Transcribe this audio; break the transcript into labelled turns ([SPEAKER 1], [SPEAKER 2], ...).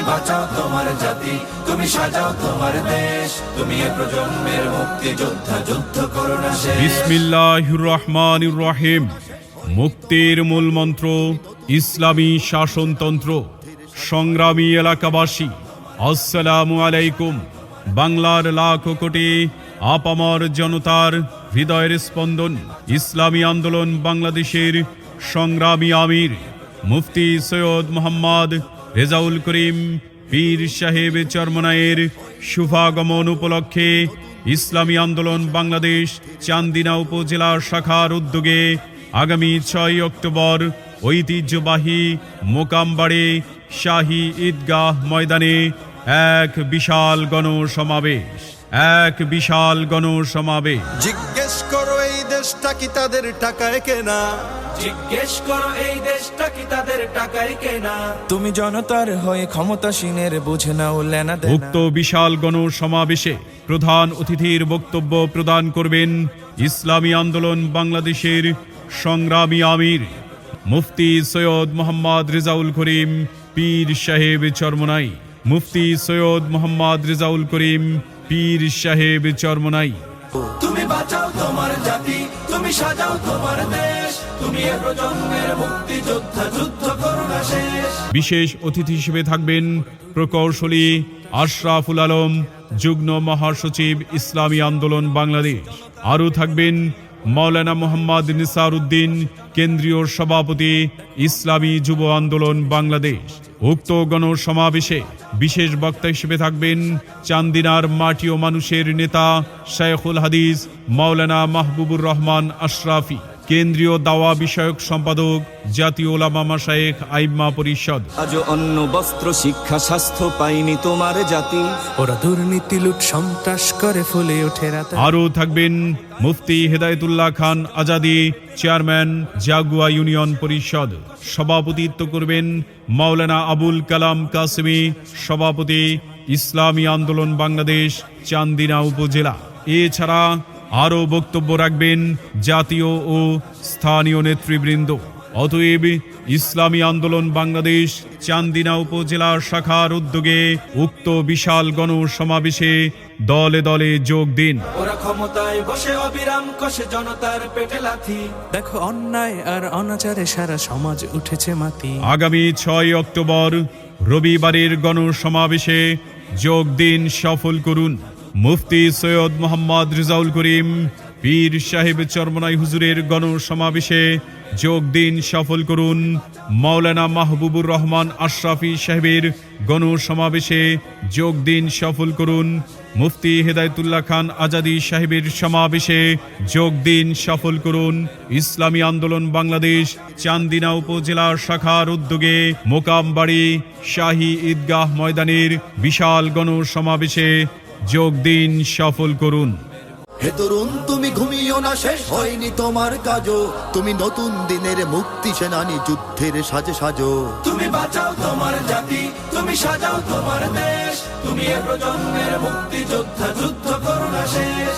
[SPEAKER 1] বাঁচাও তোমার জাতি, তুমি সাজাও তোমার দেশ, তুমি এ প্রজন্মের মুক্তি যোদ্ধা, যুদ্ধ করো না শেষ।
[SPEAKER 2] বিসমিল্লাহির রহমানির রহিম। মুক্তির মূল মন্ত্র ইসলামী শাসনতন্ত্র। সংগ্রামী এলাকাবাসী, আসসালামু আলাইকুম। বাংলার লাখো কোটি আপামর জনতার হৃদয়ের স্পন্দন, ইসলামী আন্দোলন বাংলাদেশের সংগ্রামী আমির মুফতি সৈয়দ মোহাম্মদ রেজাউল করিম পীর সাহেব চরমনাইয়ের শুভাগমন উপলক্ষে ইসলামী আন্দোলন বাংলাদেশ চান্দিনা উপজেলা শাখার উদ্যোগে আগামী 6 অক্টোবর ঐতিহ্যবাহী মোকামবাড়ি শাহী ঈদগাহ ময়দানে এক বিশাল গণসমাবেশ।
[SPEAKER 3] জিজ্ঞেস করো এই দেশটা কি তাদের টাকায় কেনা?
[SPEAKER 1] জিজ্ঞেস করো এই দেশটা কি তাদের টাকায় কেনা?
[SPEAKER 4] তুমি জনতার হয়ে ক্ষমতাসীনের বুঝে নাও লেনা দেনা।
[SPEAKER 2] উক্ত বিশাল গণসমাবেশে প্রধান অতিথির বক্তব্য প্রদান করবেন ইসলামী আন্দোলন বাংলাদেশের সংগ্রামী আমির মুফতি সৈয়দ মোহাম্মদ রেজাউল করিম পীর সাহেব চরমনাই। মুফতি সৈয়দ মোহাম্মদ রেজাউল করিম পীর সাহেব চরমনাই।
[SPEAKER 1] তুমি বাঁচাও তোমার জাতি, তুমি সাজাও তোমার দেশ, তুমি এ প্রজন্মের মুক্তি যোদ্ধা, যুদ্ধ করো না শেষ।
[SPEAKER 2] বিশেষ অতিথি হিসেবে থাকবেন প্রকৌশলী আশরাফুল আলম, যুগ্ম মহাসচিব ইসলামী আন্দোলন বাংলাদেশ। আরও থাকবেন মাওলানা মোহাম্মদ নিসার উদ্দিন, কেন্দ্রীয় সভাপতি ইসলামী যুব আন্দোলন বাংলাদেশ। উক্ত গণসমাবেশে বিশেষ বক্তা হিসেবে থাকবেন চান্দিনার মাটি ও মানুষের নেতা শায়খুল হাদিস মাওলানা মাহবুবুর রহমান আশরাফি, কেন্দ্রীয় দাওয়া বিষয়ক সম্পাদক জাতীয় উলামা মাশায়েখ আইম্মা পরিষদ।
[SPEAKER 5] আজও অন্ন বস্ত্র শিক্ষা স্বাস্থ্য পাইনি তোমার জাতি,
[SPEAKER 4] ওরা দুর্নীতি লুট সন্ত্রাস করে ফুলে ওঠে রাতে।
[SPEAKER 2] আরও থাকবেন মুফতি হেদায়েতুল্লাহ খান আজাদি, চেয়ারম্যান জাগুয়া ইউনিয়ন পরিষদ। সভাপতিত্ব করবেন মাওলানা আবুল কালাম কাসেমি, সভাপতি ইসলামী আন্দোলন বাংলাদেশ চান্দিনা উপজেলা। এছাড়া আরও বক্তব্য রাখবেন জাতীয় ও স্থানীয় নেতৃবৃন্দ। অতএব ইসলামী আন্দোলন বাংলাদেশ চান্দিনা উপজেলা শাখার উদ্যোগে উক্ত বিশাল গণসমাবেশে দলে দলে যোগ দিন।
[SPEAKER 1] ওরা ক্ষমতায় বসে অবিরাম কষে জনতার পেটে লাথি,
[SPEAKER 4] দেখো অন্যায় আর অনাচারে সারা সমাজ উঠেছে মাতি।
[SPEAKER 2] আগামী 6 অক্টোবর রবিবারের গণসমাবেশে যোগ দিন, সফল করুন। মুফতি সৈয়দ মোহাম্মদ রেজাউল করিম পীর সাহেব চরমনাই হুজুরের গণসমাবেশে যোগ দিন, সফল করুন। মাওলানা মাহবুবুর রহমান আশরাফি সাহেবের গণসমাবেশে যোগ দিন, সফল করুন। মুফতি হেদায়েতুল্লাহ খান আজাদি সাহেবের সমাবেশে যোগ দিন, সফল করুন। ইসলামী আন্দোলন বাংলাদেশ চান্দিনা উপজেলা শাখার উদ্যোগে মোকামবাড়ি শাহী ঈদগাহ ময়দানের বিশাল গণসমাবেশে যোগ দিন, সফল করুন।
[SPEAKER 3] হে তরুণ তুমি ঘুমিও না, শেষ হয়নি তোমার কাজও, তুমি নতুন দিনের মুক্তি সেনানী, যুদ্ধের সাজে সাজো।
[SPEAKER 1] তুমি বাঁচাও তোমার জাতি, তুমি সাজাও তোমার দেশ, তুমি এ প্রজন্মের মুক্তি যোদ্ধা, যুদ্ধ করো না শেষ।